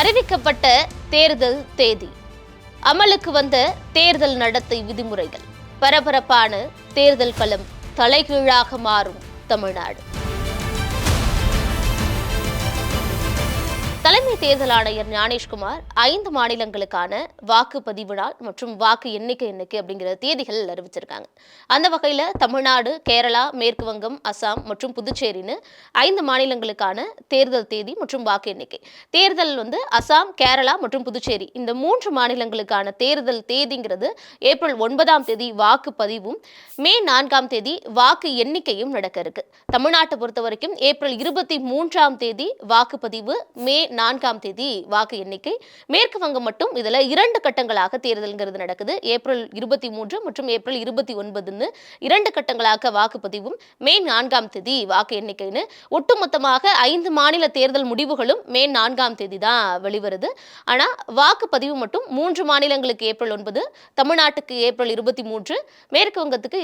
அறிவிக்கப்பட்ட தேர்தல் தேதி, அமலுக்கு வந்த தேர்தல் நடத்தை விதிமுறைகள், பரபரப்பான தேர்தல் களம் தலைகீழாக மாறும் தமிழ்நாடு. தலைமை தேர்தல் ஆணையர் ஞானேஷ்குமார் 5 மாநிலங்களுக்கான வாக்குப்பதிவு நாள் மற்றும் வாக்கு எண்ணிக்கை அப்படிங்கிற தேதிகள் அறிவிச்சிருக்காங்க. அந்த வகையில் தமிழ்நாடு, கேரளா, மேற்கு வங்கம், அசாம் மற்றும் புதுச்சேரின்னு 5 மாநிலங்களுக்கான தேர்தல் தேதி மற்றும் வாக்கு எண்ணிக்கை. தேர்தல் அசாம், கேரளா மற்றும் புதுச்சேரி இந்த 3 மாநிலங்களுக்கான தேர்தல் தேதிங்கிறது ஏப்ரல் 9ஆம் தேதி வாக்குப்பதிவும் மே 4ஆம் தேதி வாக்கு எண்ணிக்கையும் நடக்க இருக்கு. தமிழ்நாட்டை பொறுத்த வரைக்கும் ஏப்ரல் 23ஆம் தேதி வாக்குப்பதிவு, மே 4ஆம் தேதி வாக்கு எண்ணிக்கை. மேற்கு வங்கம் மட்டும் இதுல 2 கட்டங்களாக தேர்தல்ங்கிறது நடக்குது. ஏப்ரல் 23 மற்றும் ஏப்ரல் 29ன்னு 2 கட்டங்களாக வாக்குப்பதிவும், மே 4ஆம் தேதி வாக்கு எண்ணிக்கைன்னு ஒட்டுமொத்தமாக 5 மாநில தேர்தல் முடிவுகளும் மே 4ஆம் தேதி தான் வெளிவருது. ஆனா வாக்குப்பதிவு மட்டும் 3 மாநிலங்களுக்கு ஏப்ரல் 9, தமிழ்நாட்டுக்கு ஏப்ரல் 23, மேற்கு வங்கத்துக்கு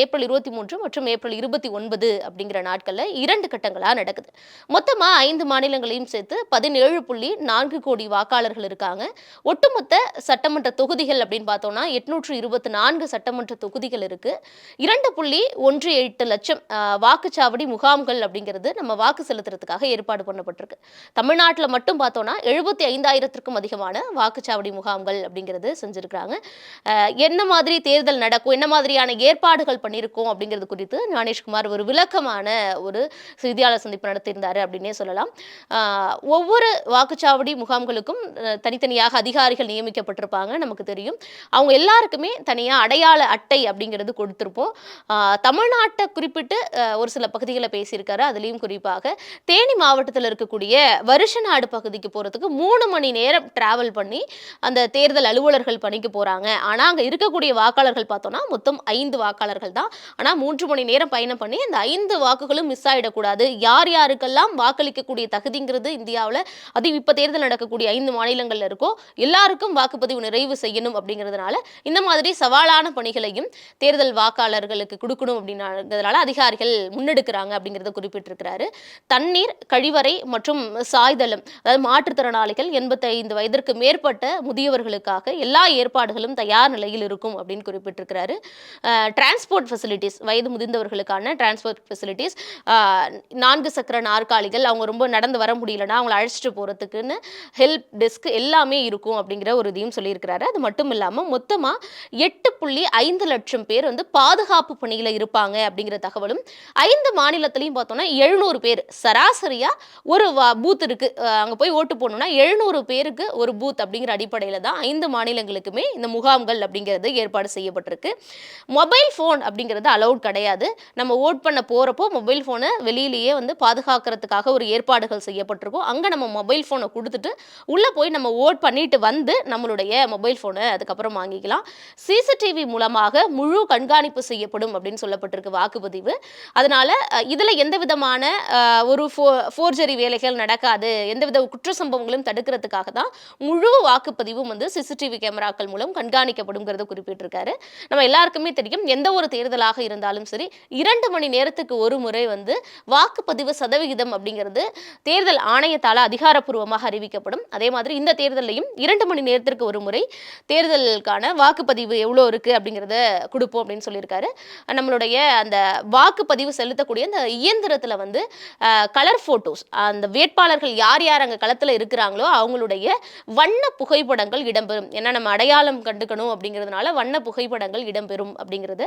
ஏப்ரல் 23 மற்றும் ஏப்ரல் 29 அப்படிங்கிற நாட்கள்ல 2 கட்டங்களா நடக்குது. மொத்தமா 5 மாநிலங்களையும் சேர்த்து 17.4 கோடி வாக்காளர்கள் இருக்காங்க. ஒட்டுமொத்த சட்டமன்ற தொகுதிகள் அப்படின்னு பார்த்தோம்னா 824 சட்டமன்ற தொகுதிகள் இருக்கு. 2.18 லட்சம் வாக்குச்சாவடி முகாம்கள் அப்படிங்கிறது நம்ம வாக்கு செலுத்துறதுக்காக ஏற்பாடு பண்ணப்பட்டிருக்கு. தமிழ்நாட்டில் மட்டும் பார்த்தோம்னா 75,000க்கும் அதிகமான வாக்குச்சாவடி முகாம்கள் அப்படிங்கிறது செஞ்சிருக்காங்க. என்ன மாதிரி தேர்தல் நடக்கும், என்ன மாதிரியான ஏற்பாடுகள் பண்ணியிருக்கோம் அப்படிங்கிறது குறித்து ஞானேஷ்குமார் ஒரு விளக்கமான ஒரு செய்தியாளர் சந்திப்பு நடத்தியிருந்தாரு அப்படின்னே சொல்லலாம். ஒவ்வொரு வாக்குச்சாவடி முகாம்களுக்கும் தனித்தனியாக அதிகாரிகள் நியமிக்கப்பட்டிருப்பாங்க. நமக்கு தெரியும், அவங்க எல்லாருக்குமே தனியாக அடையாள அட்டை அப்படிங்கிறது கொடுத்திருப்போம். தமிழ்நாட்டை குறிப்பிட்டு ஒரு சில பகுதிகளை பேசியிருக்காரு. அதுலேயும் குறிப்பாக தேனி மாவட்டத்தில் இருக்கக்கூடிய வருஷநாடு பகுதிக்கு போகிறதுக்கு 3 மணி நேரம் டிராவல் பண்ணி அந்த தேர்தல் அலுவலர்கள் பணிக்கு போகிறாங்க. ஆனால் அங்கே இருக்கக்கூடிய வாக்காளர்கள் பார்த்தோம்னா மொத்தம் 5 வாக்காளர்கள் தான். ஆனால் 3 மணி நேரம் பயணம் பண்ணி அந்த 5 வாக்குகளும் மிஸ் ஆகிடக்கூடாது, யார் யாருக்கெல்லாம் வாக்களிக்கக்கூடிய தகுதிங்கிறது இந்தியாவில் அதுவும் இப்ப தேர்தல் நடக்கக்கூடிய 5 மாநிலங்கள்ல இருக்கோ எல்லாருக்கும் வாக்குப்பதிவு நிறைவு செய்யணும் அப்படிங்கிறதுனால இந்த மாதிரி சவாலான பணிகளையும் தேர்தல் வாக்காளர்களுக்கு கொடுக்கணும் அப்படிங்கிறதுனால அதிகாரிகள் முன்னெடுக்கிறாங்க அப்படிங்கிறத குறிப்பிட்டிருக்கிறாரு. தண்ணீர், கழிவறை மற்றும் சாய்தளம், அதாவது மாற்றுத்திறனாளிகள் 85 வயதிற்கு மேற்பட்ட முதியவர்களுக்காக எல்லா ஏற்பாடுகளும் தயார் நிலையில் இருக்கும் அப்படின்னு குறிப்பிட்டிருக்கிறாரு. டிரான்ஸ்போர்ட் ஃபெசிலிட்டிஸ், வயது முதிர்ந்தவர்களுக்கான டிரான்ஸ்போர்ட் ஃபெசிலிட்டிஸ், 4 சக்கர நாற்காலிகள், அவங்க ரொம்ப நடந்து வர முடியலன்னா அவங்களை அழைச்சிட்டு போறதுக்குன்னு ஹெல்ப் டெஸ்க் எல்லாமே இருக்கும் அப்படிங்கிற ஒரு இதையும் சொல்லியிருக்கிறாரு. அது மட்டும் இல்லாமல் மொத்தமாக 8.5 லட்சம் பேர் பாதுகாப்பு பணியில் இருப்பாங்க அப்படிங்கிற தகவலும், 5 மாநிலத்திலையும் பார்த்தோம்னா 700 பேர் சராசரியா ஒரு பூத் இருக்கு, அங்கே போய் ஓட்டு போடணும்னா 700 பேருக்கு ஒரு பூத் அப்படிங்கிற அடிப்படையில் தான் 5 மாநிலங்களுக்குமே இந்த முகாம்கள் அப்படிங்கிறது ஏற்பாடு செய்யப்பட்டிருக்கு. மொபைல் ஃபோன் அப்படிங்கிறது அலௌட் கிடையாது. நம்ம ஓட் பண்ண போறப்போ மொபைல் ஃபோனை வெளியிலேயே பாதுகாக்கிறதுக்காக ஒரு ஏற்பாடுகள் செய்யப்பட்டிருக்கும். அங்கே நம்ம மொபைல் ஃபோனை கொடுத்துட்டு உள்ளே போய் நம்ம ஓட் பண்ணிட்டு வந்து நம்மளுடைய மொபைல் ஃபோனை அதுக்கப்புறம் வாங்கிக்கலாம். சிசிடிவி மூலமாக முழு கண்காணிப்பு செய்யப்படும் அப்படின்னு சொல்லப்பட்டிருக்கு வாக்குப்பதிவு. அதனால இதில் எந்த விதமான ஒரு ஃபோர்ஜரி வேலைகள் நடக்காது, எந்தவித குற்ற சம்பவங்களும் தடுக்கிறதுக்காக தான் முழு வாக்குப்பதிவும் சிசிடிவி கேமராக்கள் மூலம் கண்காணிக்கப்படுங்கிறத குறிப்பிட்டிருக்காரு. நம்ம எல்லாருக்குமே தெரியும், எந்த ஒரு தேர்தலாக இருந்தாலும் சரி 2 மணி நேரத்துக்கு ஒரு முறை வாக்குப்பதிவு சதவிகிதம் அப்படிங்கிறது தேர்தல் ஆணையத்தால் அதிகாரப்பூர்வமாக அறிவிக்கப்படும். அதே மாதிரி இந்த தேர்தலையும் 2 மணி நேரத்திற்கு ஒரு முறை தேர்தலுக்கான வாக்குப்பதிவு எவ்வளோ இருக்கு அப்படிங்கிறத கொடுப்போம் அப்படின்னு சொல்லியிருக்காரு. நம்மளுடைய அந்த வாக்குப்பதிவு செலுத்தக்கூடிய அந்த இயந்திரத்தில் கலர் போட்டோஸ், அந்த வேட்பாளர்கள் யார் யார் அங்கே களத்தில் இருக்கிறாங்களோ அவங்களுடைய வண்ண புகைப்படங்கள் இடம்பெறும். ஏன்னா நம்ம அடையாளம் கண்டுக்கணும் அப்படிங்கிறதுனால வண்ண புகைப்படங்கள் இடம்பெறும் அப்படிங்கிறத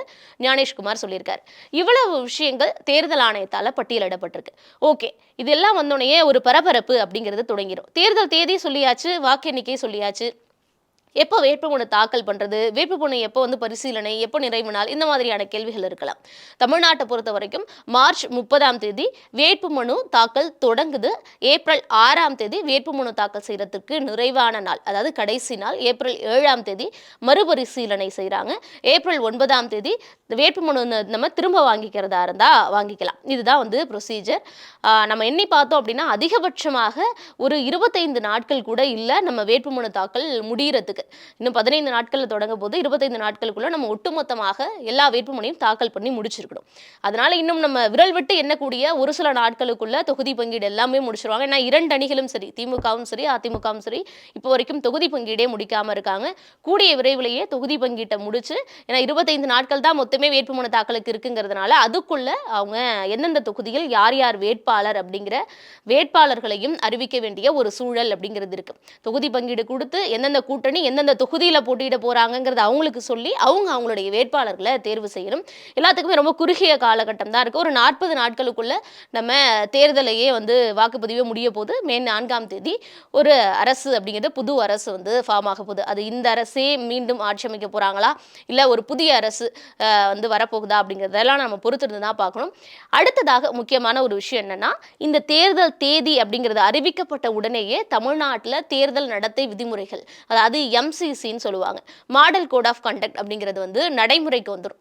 ஞானேஷ்குமார் சொல்லியிருக்காரு. இவ்வளவு விஷயங்கள் தேர்தல் ஆணையத்தால் பட்டியலிடப்பட்டிருக்கு. ஓகே, இதெல்லாம் வந்தோடனே ஒரு பரபரப்பு அப்படிங்கிறது தொடங்கிடும். தேர்தல் தேதி சொல்லியாச்சு, வாக்கு எண்ணிக்கை சொல்லியாச்சு, எப்போ வேட்புமனு தாக்கல் பண்ணுறது, வேட்புமனு எப்போ பரிசீலனை, எப்போ நிறைவு நாள், இந்த மாதிரியான கேள்விகள் இருக்கலாம். தமிழ்நாட்டை பொறுத்த வரைக்கும் மார்ச் 30ஆம் தேதி வேட்புமனு தாக்கல் தொடங்குது. ஏப்ரல் 6ஆம் தேதி வேட்புமனு தாக்கல் செய்யறதுக்கு நிறைவான நாள், அதாவது கடைசி நாள். ஏப்ரல் 7ஆம் தேதி மறுபரிசீலனை செய்கிறாங்க. ஏப்ரல் 9ஆம் தேதி வேட்புமனு நம்ம திரும்ப வாங்கிக்கிறதா இருந்தால் வாங்கிக்கலாம். இதுதான் ப்ரொசீஜர். நம்ம எண்ணி பார்த்தோம் அப்படின்னா அதிகபட்சமாக ஒரு 25 நாட்கள் கூட இல்லை நம்ம வேட்புமனு தாக்கல் முடிகிறதுக்கு. இருக்கு. இன்னும் 15 நாட்கள்ல தொடங்க போது 25 நாட்களுக்குள்ள நம்ம ஒட்டுமொத்தமாக எல்லா வேட்புமனையும் தாக்கல் பண்ணி முடிச்சிருக்கணும். அதனால இன்னும் நம்ம விரல் விட்டு எண்ணக்கூடிய ஒரு சில நாட்களுக்குள்ள தொகுதி பங்கீடு எல்லாமே முடிச்சிருவாங்க. ஏன்னா 2 அணிகளும் சரி, திமுகவும் சரி, அதிமுகவும் சரி, இப்போ வரைக்கும் தொகுதி பங்கீடே முடிக்காம இருக்காங்க. கூடிய விரைவிலேயே தொகுதி பங்கீட்டை முடிச்சு, ஏன்னா 25 நாட்கள் தான் மொத்தமே வேட்புமனு தாக்கலுக்கு இருக்குங்கிறதுனால அதுக்குள்ள அவங்க எந்தெந்த தொகுதியில் யார் யார் வேட்பாளர் அப்படிங்கிற வேட்பாளர்களையும் அறிவிக்க வேண்டிய ஒரு சூழல் அப்படிங்கிறது இருக்கு. தொகுதி பங்கீடு கொடுத்து எந்தெந்த கூட்டணி எந்தெந்த தொகுதியில போட்டியிட போறாங்கிறத அவங்களுக்கு சொல்லி அவங்களுடைய வேட்பாளர்களை தேர்வு செய்யணும். எல்லாத்துக்குமே ரொம்ப குறுகிய காலகட்டம் தான் இருக்கு. ஒரு 40 நாட்களுக்குள்ள நம்ம தேர்தலையே வாக்குப்பதிவே முடிய போது மே 4ஆம் தேதி ஒரு அரசு அப்படிங்கிறது புது அரசு ஃபார்ம் ஆக போகுது. அது இந்த அரசே மீண்டும் ஆட்சி அமைக்க போறாங்களா, இல்ல ஒரு புதிய அரசு வரப்போகுதா அப்படிங்கிறதெல்லாம் நம்ம பொறுத்திருந்து தான் பார்க்கணும். அடுத்ததாக முக்கியமான ஒரு விஷயம் என்னன்னா, இந்த தேர்தல் தேதி அப்படிங்கிறது அறிவிக்கப்பட்ட உடனேயே தமிழ்நாட்டில் தேர்தல் நடத்தை விதிமுறைகள், அதாவது எம்சிசின்னு சொல்லுவாங்க, மாடல் கோட் ஆஃப் கண்டக்ட் அப்படிங்கிறது நடைமுறைக்கு வந்துடும்.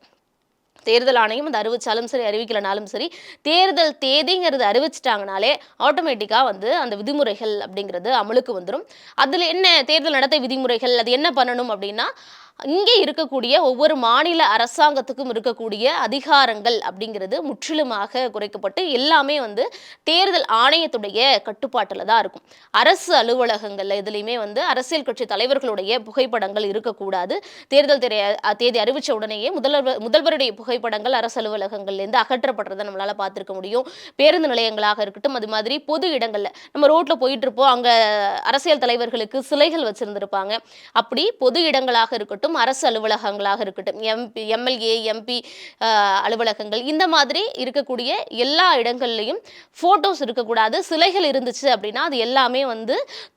தேர்தல் ஆணையம் அது அறிவிச்சாலும் சரி, அறிவிக்கலனாலும் சரி, தேர்தல் தேதிங்கிறது அறிவிச்சிட்டாங்கனாலே ஆட்டோமேட்டிக்கா அந்த விதிமுறைகள் அப்படிங்கிறது அமலுக்கு வந்துடும். அதுல என்ன தேர்தல் நடத்தை விதிமுறைகள், அது என்ன பண்ணணும் அப்படின்னா, இங்கே இருக்கக்கூடிய ஒவ்வொரு மாநில அரசாங்கத்துக்கும் இருக்கக்கூடிய அதிகாரங்கள் அப்படிங்கிறது முற்றிலுமாக குறைக்கப்பட்டு எல்லாமே தேர்தல் ஆணையத்துடைய கட்டுப்பாட்டில் தான் இருக்கும். அரசு அலுவலகங்கள்ல எதுலையுமே அரசியல் கட்சி தலைவர்களுடைய புகைப்படங்கள் இருக்கக்கூடாது. தேர்தல் தேதி அறிவிச்ச உடனேயே முதல்வருடைய புகைப்படங்கள் அரசு அலுவலகங்கள்லேருந்து அகற்றப்படுறதை நம்மளால பார்த்துருக்க முடியும். பேருந்து நிலையங்களாக இருக்கட்டும், அது மாதிரி பொது இடங்கள்ல நம்ம ரோட்ல போயிட்டு இருப்போம், அங்க அரசியல் தலைவர்களுக்கு சிலைகள் வச்சிருந்திருப்பாங்க. அப்படி பொது இடங்களாக இருக்கட்டும், அரசு அலுவலகங்களாக இருக்கட்டும், எம்எல்ஏ எம்பி அலுவலகங்கள், இந்த மாதிரி இருக்கக்கூடிய எல்லா இடங்கள்லையும் போட்டோஸ் இருக்கக்கூடாது. சிலைகள் இருந்துச்சு அப்படின்னா அது எல்லாமே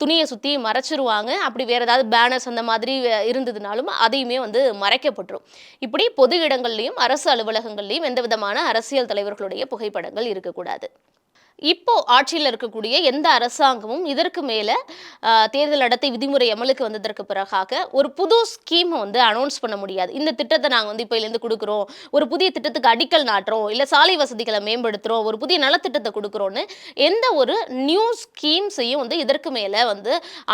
துணியை சுத்தி மறைச்சிருவாங்க. அப்படி வேற ஏதாவது பேனர்ஸ் அந்த மாதிரி இருந்ததுனாலும் அதையுமே மறைக்கப்பட்டுரும். இப்படி பொது இடங்கள்லையும் அரசு அலுவலகங்கள்லையும் எந்த விதமான அரசியல் தலைவர்களுடைய புகைப்படங்கள் இருக்கக்கூடாது. இப்போ ஆட்சியில் இருக்கக்கூடிய எந்த அரசாங்கமும் இதற்கு மேல தேர்தல் நடத்தை விதிமுறை அமலுக்கு வந்ததற்கு பிறகாக ஒரு புது ஸ்கீம் அனௌன்ஸ் பண்ண முடியாது. இந்த திட்டத்தை நாங்க இப்போலேருந்து கொடுக்குறோம், ஒரு புதிய திட்டத்துக்கு அடிக்கல் நாட்டுறோம், இல்ல சாலை வசதிகளை மேம்படுத்துறோம், ஒரு புதிய நலத்திட்டத்தை கொடுக்குறோன்னு எந்த ஒரு நியூ ஸ்கீம்ஸையும் இதற்கு மேல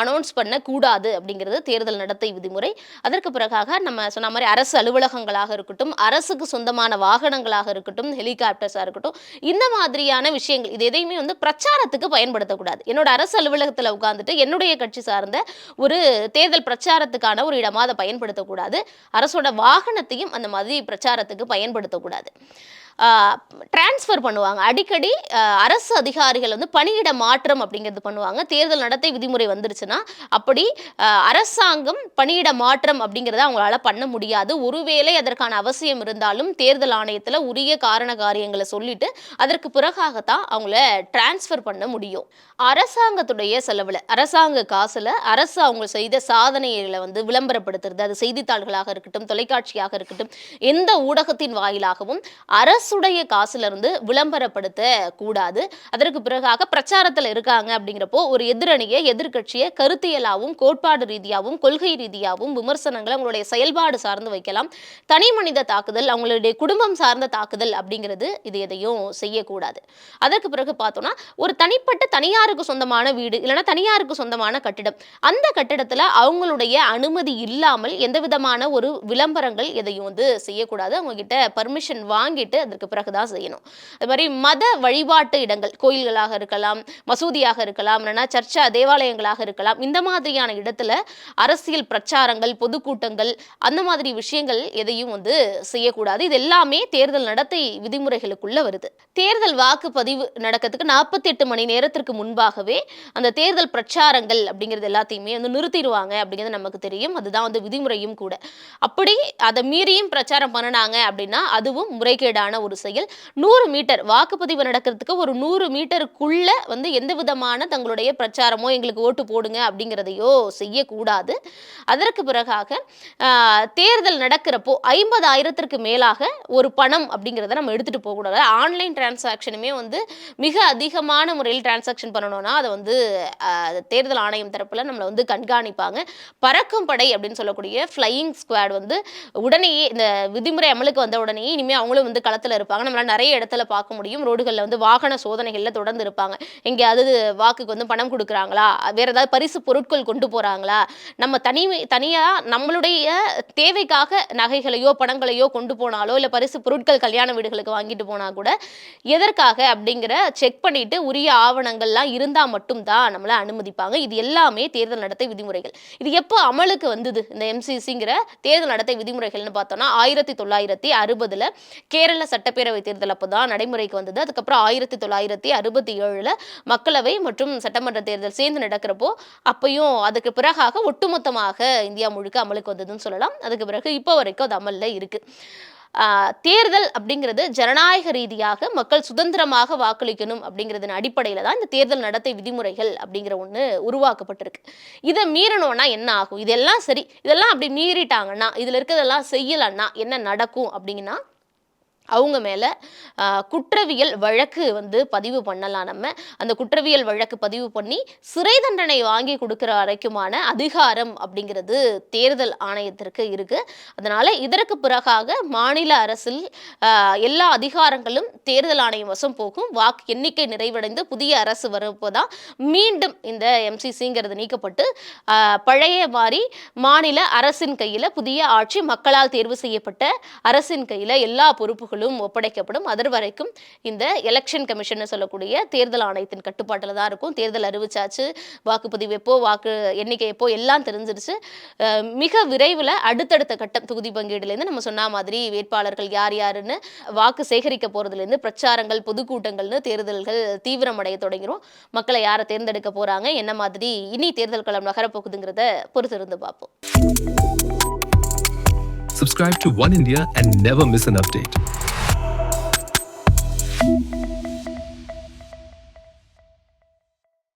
அனௌன்ஸ் பண்ண கூடாது அப்படிங்கிறது தேர்தல் நடத்தை விதிமுறை. அதற்கு பிறகாக நம்ம சொன்ன மாதிரி அரசு அலுவலகங்களாக இருக்கட்டும், அரசுக்கு சொந்தமான வாகனங்களாக இருக்கட்டும், ஹெலிகாப்டர்ஸா இருக்கட்டும், இந்த மாதிரியான விஷயங்கள் இது எதையுமே பிரச்சாரத்துக்கு பயன்படுத்தக்கூடாது. என்னோட அரசு அலுவலகத்தில் உட்கார்ந்துட்டு என்னுடைய கட்சி சார்ந்த ஒரு தேர்தல் பிரச்சாரத்துக்கான ஒரு இடமா அதை பயன்படுத்தக்கூடாது. அரசோட வாகனத்தையும் அந்த மாதிரி பிரச்சாரத்துக்கு பயன்படுத்தக்கூடாது. டிரான்ஸ்ஃபர் பண்ணுவாங்க அடிக்கடி. அரசு அதிகாரிகள் பணியிட மாற்றம் அப்படிங்கிறது பண்ணுவாங்க. தேர்தல் நடத்தை விதிமுறை வந்துருச்சுன்னா அப்படி அரசாங்கம் பணியிட மாற்றம் அப்படிங்கிறத அவங்களால பண்ண முடியாது. ஒருவேளை அதற்கான அவசியம் இருந்தாலும் தேர்தல் ஆணையத்தில் உரிய காரண காரியங்களை சொல்லிட்டு அதற்கு பிறகாகத்தான் அவங்கள டிரான்ஸ்ஃபர் பண்ண முடியும். அரசாங்கத்துடைய செலவில், அரசாங்க காசுல அரசு அவங்க செய்த சாதனைகளை விளம்பரப்படுத்துறது, அது செய்தித்தாள்களாக இருக்கட்டும், தொலைக்காட்சியாக இருக்கட்டும், எந்த ஊடகத்தின் வாயிலாகவும் அரசுடைய காசுல இருந்து விளம்பரப்படுத்த கூடாது. அதற்கு பிறகாக பிரச்சாரத்தில் இருக்காங்க அப்படிங்கிறப்போ ஒரு எதிரணியை, எதிர்கட்சியை கருத்தியலாவும் கோட்பாடு ரீதியாகவும் கொள்கை ரீதியாகவும் விமர்சனங்களை அவங்களுடைய செயல்பாடு சார்ந்து வைக்கலாம். தனி மனித தாக்குதல், அவங்களுடைய குடும்பம் சார்ந்த தாக்குதல் அப்படிங்கிறது இது எதையும் செய்யக்கூடாது. அதற்கு பிறகு பார்த்தோம்னா ஒரு தனிப்பட்ட தனியாருக்கு சொந்தமான வீடு இல்லைன்னா தனியாருக்கு சொந்தமான கட்டிடம், அந்த கட்டிடத்துல அவங்களுடைய அனுமதி இல்லாமல் எந்த விதமான ஒரு விளம்பரங்கள் எதையும் செய்யக்கூடாது. அவங்க கிட்ட பர்மிஷன் வாங்கிட்டு அதற்கு பிறகுதான் செய்யணும். அது மாதிரி மத வழிபாட்டு இடங்கள், கோயில்களாக இருக்கலாம், மசூதியாக இருக்கலாம், இல்லைன்னா சர்ச்சா தேவாலயங்களாக இருக்கலாம், இந்த மாதிரியான இடத்துல அரசியல் பிரச்சாரங்கள், பொதுக்கூட்டங்கள், அந்த மாதிரி விஷயங்கள் எதையும் செய்யக்கூடாது. இது எல்லாமே தேர்தல் நடத்தை விதிமுறைகளுக்குள்ள வருது. தேர்தல் வாக்குப்பதிவு நடக்கிறதுக்கு 48 மணி நேரத்திற்கு முன்பாகவே அந்த தேர்தல் பிரச்சாரங்கள் அப்படிங்கிறது எல்லாத்தையுமே நிறுத்திடுவாங்க அப்படிங்கிறது நமக்கு தெரியும். அதுதான் விதிமுறையும் கூட. அப்படி அதை மீறியும் பிரச்சாரம் பண்ணினாங்க அப்படின்னா அதுவும் முறைகேடான ஒரு செயல். 100 மீட்டர் வாக்குப்பதிவு நடக்கிறதுக்கு ஒரு 100 மீட்டருக்குள்ள எந்த விதமான தங்களுடைய பிரச்சாரமோ எங்களுக்கு ஓட்டு போடுங்க அப்படிங்கிறதையோ செய்யக்கூடாது. அதற்கு பிறகாக தேர்தல் நடக்கிறப்போ 50,000க்கு மேலாக ஒரு பணம் அப்படிங்கிறத நம்ம எடுத்துட்டு போகக்கூடாது. ஆன்லைன் டிரான்சாக்ஷனுமே மிக அதிகமான முறையில் டிரான்சாக்ஷன் பண்ணணும்னா அதை தேர்தல் ஆணையம் தரப்புல நம்மளை கண்காணிப்பாங்க. பறக்கும் படை அப்படின்னு சொல்லக்கூடிய ஃப்ளையிங் ஸ்குவாட் உடனேயே இந்த விதிமுறை அமலுக்கு வந்த உடனே இனிமே அவங்களும் களத்தில் இருப்பாங்க. நம்மளால நிறைய இடத்துல பார்க்க முடியும். ரோடுகள்ல வந்து வாகன சோதனைகள்ல தொடர்ந்து இருப்பாங்க. எங்கேயாவது வாக்குக்கு வந்து பணம் குடுக்குறாங்களா? வேற ஏதாவது பரிசு பொருட்கள் கொண்டு போறாங்களா? நம்ம தனியா நம்மளுடைய தேவைக்காக நகைகளையோ, பணங்களையோ கொண்டு போனாலோ, இல்ல பரிசு பொருட்கள் கல்யாண வீடுகளுக்கு வாங்கிட்டு போனா கூட, எதற்காக அப்படிங்கிற செக் பண்ணிட்டு உரிய ஆவணங்கள்லாம் இருந்தா மட்டும் தான் நம்மள அனுமதிப்பாங்க. இது எல்லாமே தேர்தல் நடத்தை விதிமுறைகள். இது எப்போ அமலுக்கு வந்தது? இந்த எம்சிசிங்கிற தேர்தல் நடத்தை விதிமுறைகள்னு பார்த்தோம்னா, 1960ல கேரள சட்டப்பேரவை தேர்தல் அப்பதான் நடைமுறைக்கு வந்தது. அதுக்கப்புறம் 1967ல மக்களவை மற்றும் சட்டமன்ற தேர்தல் சேர்ந்து நடக்கிறப்போ, அப்பயும் அதுக்கு பிறகாக ஒட்டுமொத்தமாக இந்தியா முழுக்க அமலுக்கு வந்ததுன்னு சொல்லலாம். அதுக்கு பிறகு இப்போ வரைக்கும் அது அமல்ல இருக்கு. தேர்தல் அப்படிங்கிறது ஜனநாயக ரீதியாக மக்கள் சுதந்திரமாக வாக்களிக்கணும் அப்படிங்கிறதன் அடிப்படையில தான் இந்த தேர்தல் நடத்தை விதிமுறைகள் அப்படிங்கிற ஒண்ணு உருவாக்கப்பட்டிருக்கு. இதை மீறணும்னா என்ன ஆகும்? இதெல்லாம் சரி, இதெல்லாம் அப்படி மீறிட்டாங்கன்னா, இதுல இருக்கிறதெல்லாம் செய்யலன்னா என்ன நடக்கும் அப்படிங்கன்னா, அவங்க மேல குற்றவியல் வழக்கு வந்து பதிவு பண்ணலாம் நம்ம. அந்த குற்றவியல் வழக்கு பதிவு பண்ணி சிறை தண்டனை வாங்கி கொடுக்கிற வரைக்குமான அதிகாரம் அப்படிங்கிறது தேர்தல் ஆணையத்திற்கு இருக்கு. அதனால இதற்கு பிறகாக மாநில அரசில் எல்லா அதிகாரங்களும் தேர்தல் ஆணையம் வசம் போகும். வாக்கு எண்ணிக்கை நிறைவடைந்து புதிய அரசு வரப்போதான் மீண்டும் இந்த எம்சிசிங்கிறது நீக்கப்பட்டு பழைய மாதிரி மாநில அரசின் கையில புதிய ஆட்சி மக்களால் தேர்வு செய்யப்பட்ட அரசின் கையில எல்லா பொறுப்புகளும் ஒப்படைக்கப்படும். அது வரைக்கும் இந்த எலெக்ஷன் கமிஷன் சொல்லக்கூடிய தேர்தல் ஆணையத்தின் கட்டுப்பாட்டில் தான் இருக்கும். தேர்தல் அறிவிச்சாச்சு, வாக்குப்பதிவு எப்போ, வாக்கு எண்ணிக்கை எப்போ எல்லாம் தெரிஞ்சிருச்சு. மிக விரைவில் அடுத்தடுத்த கட்டம் தொகுதி பங்கீடுலேருந்து நம்ம சொன்ன மாதிரி வேட்பாளர்கள் யார் யாருன்னு வாக்கு சேகரிக்க போறதுலேருந்து பிரச்சாரங்கள், பொதுக்கூட்டங்கள்னு தேர்தல்கள் தீவிரமடைய தொடங்கிரும். மக்களை யாரை தேர்ந்தெடுக்க போறாங்க, என்ன மாதிரி இனி தேர்தல் களம் நகரப்போகுதுங்கிறத பொறுத்திருந்து பார்ப்போம். Subscribe to One India and never miss an update.